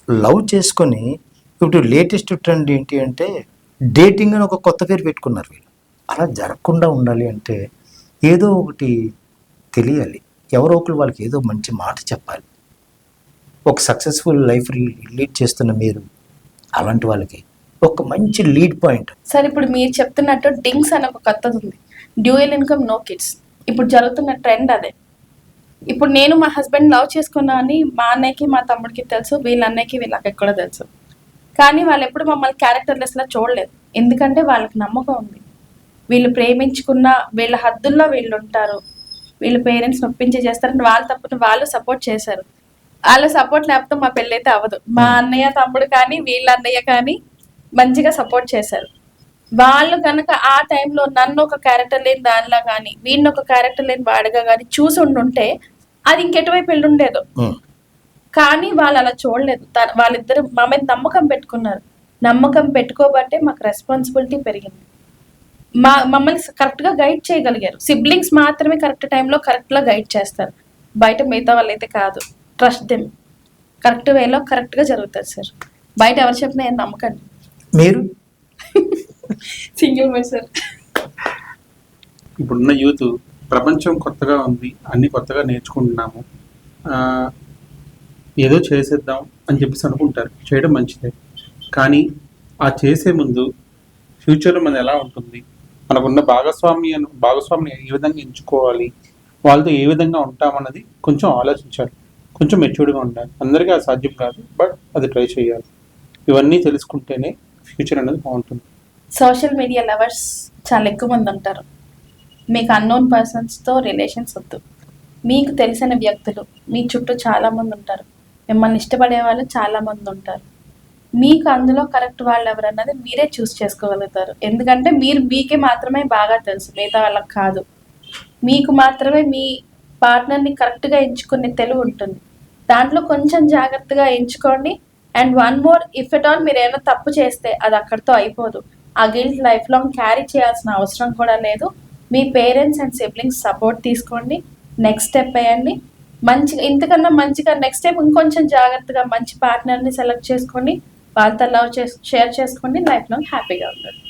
Love చేసుకొని ఇప్పుడు latest trend ఏంటి అంటే డేటింగ్ అని ఒక కొత్త పేరు పెట్టుకున్నారు వీళ్ళు. అలా జరగకుండా ఉండాలి అంటే ఏదో ఒకటి తెలియాలి, ఎవరో ఒకరు వాళ్ళకి ఏదో మంచి మాట చెప్పాలి. ఒక సక్సెస్ఫుల్ లైఫ్ లీడ్ చేస్తున్న మీరు అలాంటి వాళ్ళకి ఒక మంచి లీడ్ పాయింట్. సార్ ఇప్పుడు మీరు చెప్తున్నట్టు డింగ్స్ అని ఒక కొత్తది ఉంది, డ్యూయల్ ఇన్కమ్ నో కిడ్స్. ఇప్పుడు జరుగుతున్న ట్రెండ్ అదే. ఇప్పుడు నేను మా హస్బెండ్ లవ్ చేసుకున్నా అని మా అన్నయ్యకి మా తమ్ముడికి తెలుసు, వీళ్ళ అన్నయ్యకి వీళ్ళకి కూడా తెలుసు. కానీ వాళ్ళు ఎప్పుడు మమ్మల్ని క్యారెక్టర్లెస్లా చూడలేదు, ఎందుకంటే వాళ్ళకి నమ్మకం ఉంది. వీళ్ళు ప్రేమించుకున్న వీళ్ళ హద్దుల్లో వీళ్ళు ఉంటారు, వీళ్ళ పేరెంట్స్ నొప్పించి చేస్తారని వాళ్ళు తప్పని వాళ్ళు సపోర్ట్ చేశారు. వాళ్ళ సపోర్ట్ లేకపోతే మా పెళ్ళి అయితే అవ్వదు. మా అన్నయ్య తమ్ముడు కానీ వీళ్ళ అన్నయ్య కానీ మంచిగా సపోర్ట్ చేశారు. వాళ్ళు కనుక ఆ టైంలో నన్ను ఒక క్యారెక్టర్ లేని దానిలా కానీ వీడిని ఒక క్యారెక్టర్ లేని వాడిగా కానీ చూసి ఉండుంటే అది ఇంకెటువైపు వెళ్ళుండేదో. కానీ వాళ్ళు అలా చూడలేదు. వాళ్ళిద్దరు మా మీద నమ్మకం పెట్టుకున్నారు. నమ్మకం పెట్టుకోబట్టే మాకు రెస్పాన్సిబిలిటీ పెరిగింది. మమ్మల్ని కరెక్ట్గా గైడ్ చేయగలిగారు. సిబ్లింగ్స్ మాత్రమే కరెక్ట్ టైంలో కరెక్ట్గా గైడ్ చేస్తారు, బయట మిగతా వాళ్ళైతే కాదు. ట్రస్ట్ దెమ్, కరెక్ట్ వేలో కరెక్ట్గా జరుగుతుంది సార్. బయట ఎవరు చెప్పినా ఏం నమ్మకండి. మీరు సింగిల్ మే సార్. ఇప్పుడున్న యూత్ ప్రపంచం కొత్తగా ఉంది, అన్ని కొత్తగా నేర్చుకుంటున్నాము, ఏదో చేసేద్దాం అని చెప్పేసి అనుకుంటారు. చేయడం మంచిదే, కానీ ఆ చేసే ముందు ఫ్యూచర్లో మనది ఎలా ఉంటుంది, మనకున్న భాగస్వామిని ఏ విధంగా ఎంచుకోవాలి, వాళ్ళతో ఏ విధంగా ఉంటామన్నది కొంచెం ఆలోచించాలి, కొంచెం మెచ్యూర్డ్గా ఉండాలి. అందరికీ అది సాధ్యం కాదు, బట్ అది ట్రై చేయాలి. ఇవన్నీ తెలుసుకుంటేనే ఫ్యూచర్ అనేది బాగుంటుంది. సోషల్ మీడియా లవర్స్ చాలా ఎక్కువ మంది ఉంటారు. మీకు అన్నోన్ పర్సన్స్తో రిలేషన్స్ వద్దు. మీకు తెలిసిన వ్యక్తులు మీ చుట్టూ చాలామంది ఉంటారు, మిమ్మల్ని ఇష్టపడే వాళ్ళు చాలామంది ఉంటారు. మీకు అందులో కరెక్ట్ వాళ్ళు ఎవరన్నది మీరే చూస్ చేసుకోగలుగుతారు. ఎందుకంటే మీకే మాత్రమే బాగా తెలుసు, మిగతా వాళ్ళకి కాదు. మీకు మాత్రమే మీ పార్ట్నర్ని కరెక్ట్గా ఎంచుకునే తెలివి ఉంటుంది. దాంట్లో కొంచెం జాగ్రత్తగా ఎంచుకోండి. And one more, if at all మీరు ఏమైనా తప్పు చేస్తే అది అక్కడితో అయిపోదు. ఆ గిల్ట్ లైఫ్ లాంగ్ క్యారీ చేయాల్సిన అవసరం కూడా లేదు. మీ పేరెంట్స్ అండ్ సిబ్లింగ్స్ సపోర్ట్ తీసుకోండి, నెక్స్ట్ స్టెప్ వేయండి. మంచిగా ఇంతకన్నా మంచిగా నెక్స్ట్ టైం ఇంకొంచెం జాగ్రత్తగా మంచి పార్ట్నర్ని సెలెక్ట్ చేసుకోండి, వాళ్ళతో లవ్ షేర్ చేసుకోండి, లైఫ్ లాంగ్ హ్యాపీగా ఉంటుంది.